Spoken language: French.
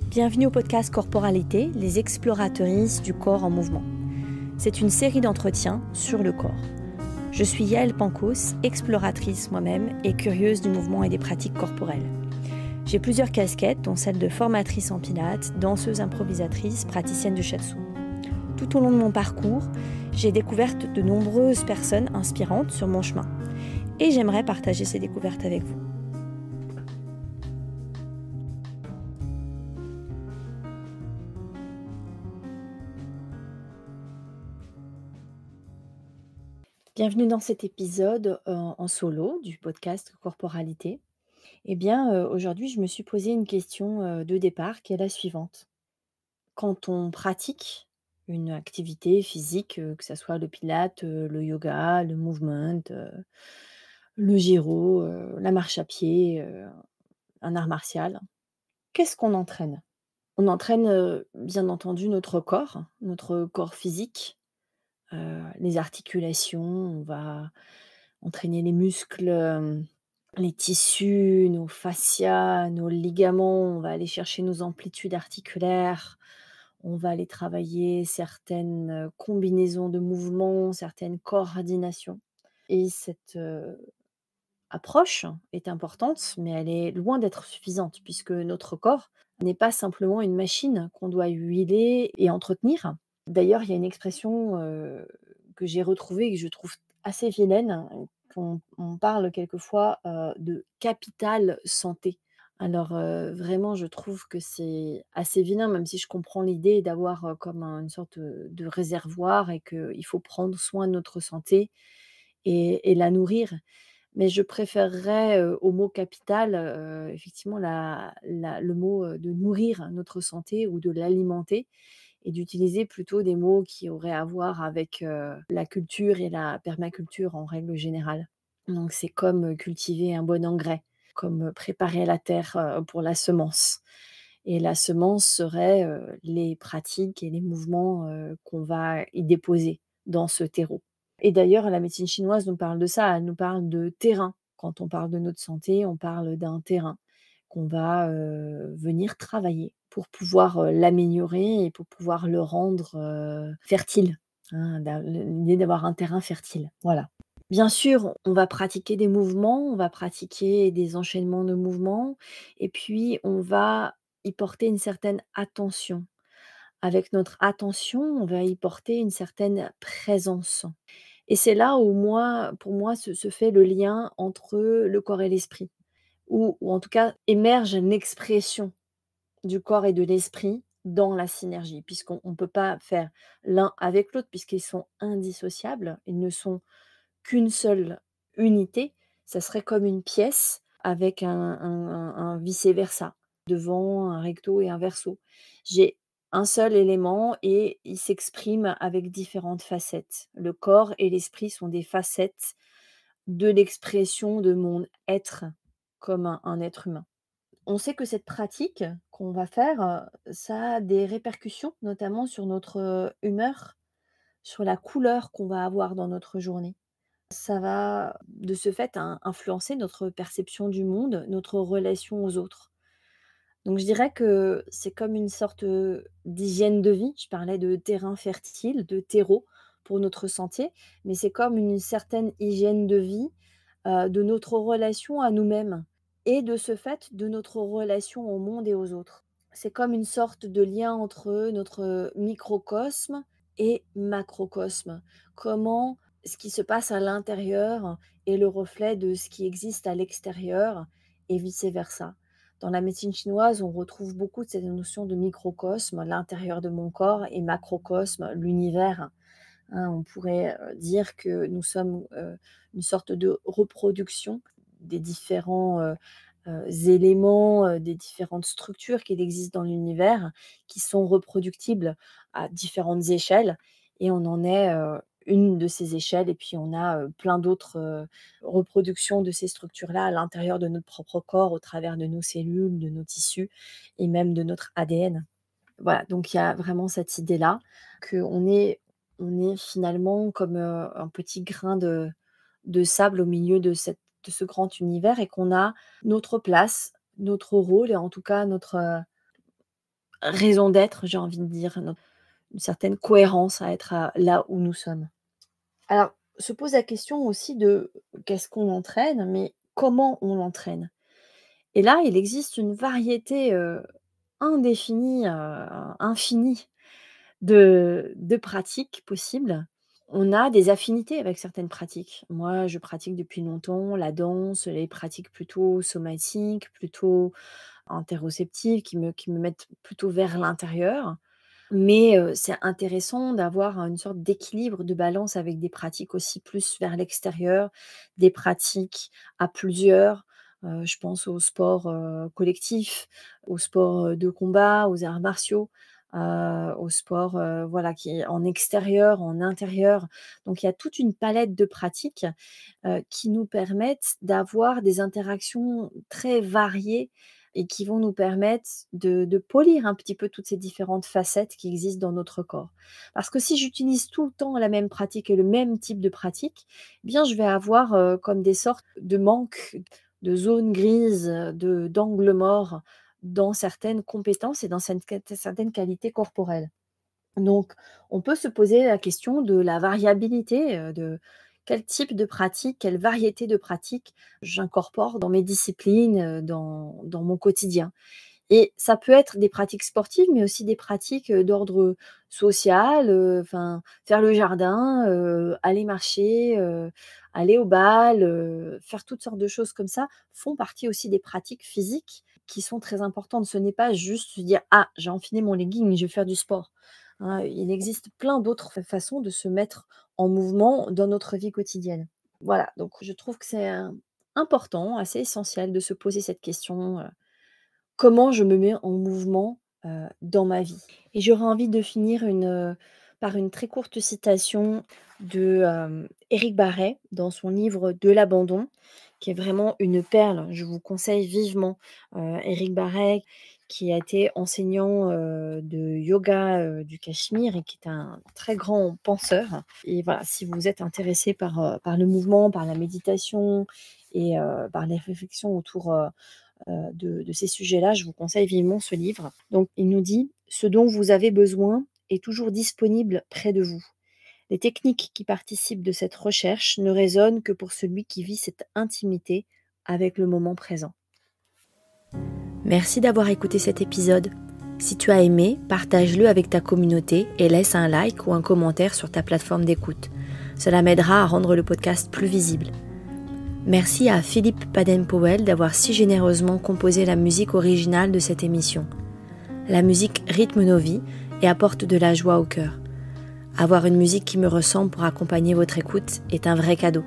Bienvenue au podcast Corporalité, les exploratrices du corps en mouvement. C'est une série d'entretiens sur le corps. Je suis Yael Pancos, exploratrice moi-même et curieuse du mouvement et des pratiques corporelles. J'ai plusieurs casquettes, dont celle de formatrice en pilates, danseuse improvisatrice, praticienne de shiatsu. Tout au long de mon parcours, j'ai découvert de nombreuses personnes inspirantes sur mon chemin. Et j'aimerais partager ces découvertes avec vous. Bienvenue dans cet épisode en solo du podcast Corporalité. Aujourd'hui, je me suis posé une question de départ qui est la suivante. Quand on pratique une activité physique, que ça soit le pilate, le yoga, le movement, le gyro, la marche à pied, un art martial, qu'est-ce qu'on entraîne? On entraîne, bien entendu notre corps physique, les articulations, on va entraîner les muscles, les tissus, nos fascias, nos ligaments, on va aller chercher nos amplitudes articulaires, on va aller travailler certaines, combinaisons de mouvements, certaines coordinations et cette, approche est importante, mais elle est loin d'être suffisante puisque notre corps n'est pas simplement une machine qu'on doit huiler et entretenir. D'ailleurs, il y a une expression, que j'ai retrouvée et que je trouve assez vilaine, on parle quelquefois, de capital santé. Alors, vraiment, je trouve que c'est assez vilain, même si je comprends l'idée d'avoir, comme une sorte, de réservoir et qu'il faut prendre soin de notre santé et la nourrir. Mais je préférerais, au mot capital, effectivement le mot, de nourrir notre santé ou de l'alimenter et d'utiliser plutôt des mots qui auraient à voir avec, la culture et la permaculture en règle générale. Donc c'est comme, cultiver un bon engrais, comme, préparer la terre, pour la semence et la semence serait, les pratiques et les mouvements, qu'on va y déposer dans ce terreau. Et d'ailleurs, la médecine chinoise nous parle de ça, elle nous parle de terrain. Quand on parle de notre santé, on parle d'un terrain qu'on va, venir travailler pour pouvoir, l'améliorer et pour pouvoir le rendre, fertile, hein, l'idée d'avoir un terrain fertile, voilà. Bien sûr, on va pratiquer des mouvements, on va pratiquer des enchaînements de mouvements et puis on va y porter une certaine attention. Avec notre attention, on va y porter une certaine présence. Et c'est là où pour moi, se fait le lien entre le corps et l'esprit, ou en tout cas émerge une expression du corps et de l'esprit dans la synergie, puisqu'on ne peut pas faire l'un avec l'autre, puisqu'ils sont indissociables, ils ne sont qu'une seule unité. Ça serait comme une pièce avec un vice versa, devant un recto et un verso. J'ai un seul élément et il s'exprime avec différentes facettes. Le corps et l'esprit sont des facettes de l'expression de mon être comme un être humain. On sait que cette pratique qu'on va faire, ça a des répercussions, notamment sur notre, humeur, sur la couleur qu'on va avoir dans notre journée. Ça va, de ce fait, influencer notre perception du monde, notre relation aux autres. Donc je dirais que c'est comme une sorte, d'hygiène de vie. Je parlais de terrain fertile, de terreau pour notre santé, mais c'est comme une certaine hygiène de vie, de notre relation à nous-mêmes et de ce fait, de notre relation au monde et aux autres. C'est comme une sorte de lien entre notre microcosme et macrocosme. Comment ce qui se passe à l'intérieur est le reflet de ce qui existe à l'extérieur et vice versa. Dans la médecine chinoise, on retrouve beaucoup de cette notion de microcosme, l'intérieur de mon corps, et macrocosme, l'univers. Hein, on pourrait, dire que nous sommes, une sorte de reproduction des différents, éléments, des différentes structures qu'il existe dans l'univers, qui sont reproductibles à différentes échelles et on en est, une de ces échelles et puis on a, plein d'autres, reproductions de ces structures-là à l'intérieur de notre propre corps, au travers de nos cellules, de nos tissus et même de notre ADN. Voilà, donc il y a vraiment cette idée-là qu'on est finalement comme, un petit grain de sable au milieu de ce grand univers et qu'on a notre place, notre rôle et en tout cas raison d'être, j'ai envie de dire, une certaine cohérence à être là où nous sommes. Alors, se pose la question aussi de qu'est-ce qu'on entraîne, mais comment on l'entraîne? Et là, il existe une variété, indéfinie, infinie de pratiques possibles. On a des affinités avec certaines pratiques. Moi, je pratique depuis longtemps la danse, les pratiques plutôt somatiques, plutôt interoceptives, qui me mettent plutôt vers l'intérieur. Mais c'est intéressant d'avoir une sorte d'équilibre, de balance avec des pratiques aussi plus vers l'extérieur, des pratiques à plusieurs. Je pense au sport, collectif, au sport, de combat, aux arts martiaux, au sport, voilà, qui est en extérieur, en intérieur. Donc il y a toute une palette de pratiques, qui nous permettent d'avoir des interactions très variées et qui vont nous permettre de polir un petit peu toutes ces différentes facettes qui existent dans notre corps. Parce que si j'utilise tout le temps la même pratique et le même type de pratique, eh bien je vais avoir, comme des sortes de manques, de zones grises, d'angles morts dans certaines compétences et dans certaines qualités corporelles. Donc, on peut se poser la question de la variabilité, de quel type de pratique, quelle variété de pratiques j'incorpore dans mes disciplines, dans mon quotidien. Et ça peut être des pratiques sportives, mais aussi des pratiques, d'ordre social, enfin, faire le jardin, aller marcher, aller au bal, faire toutes sortes de choses comme ça, font partie aussi des pratiques physiques qui sont très importantes. Ce n'est pas juste se dire: «Ah, j'ai enfilé mon legging, je vais faire du sport». Hein, il existe plein d'autres façons de se mettre en mouvement dans notre vie quotidienne. Voilà, donc je trouve que c'est, important, assez essentiel de se poser cette question, comment je me mets en mouvement, dans ma vie? Et j'aurais envie de finir par une très courte citation de, Éric Barret dans son livre «De l'abandon», qui est vraiment une perle. Je vous conseille vivement, Éric Barret qui a été enseignant, de yoga, du Cachemire et qui est un très grand penseur. Et voilà, si vous êtes intéressé par le mouvement, par la méditation et par les réflexions autour, de ces sujets-là, je vous conseille vivement ce livre. Donc il nous dit: «Ce dont vous avez besoin est toujours disponible près de vous. Les techniques qui participent de cette recherche ne résonnent que pour celui qui vit cette intimité avec le moment présent». Merci d'avoir écouté cet épisode. Si tu as aimé, partage-le avec ta communauté et laisse un like ou un commentaire sur ta plateforme d'écoute. Cela m'aidera à rendre le podcast plus visible. Merci à Philippe Paden-Powell d'avoir si généreusement composé la musique originale de cette émission. La musique rythme nos vies et apporte de la joie au cœur. Avoir une musique qui me ressemble pour accompagner votre écoute est un vrai cadeau.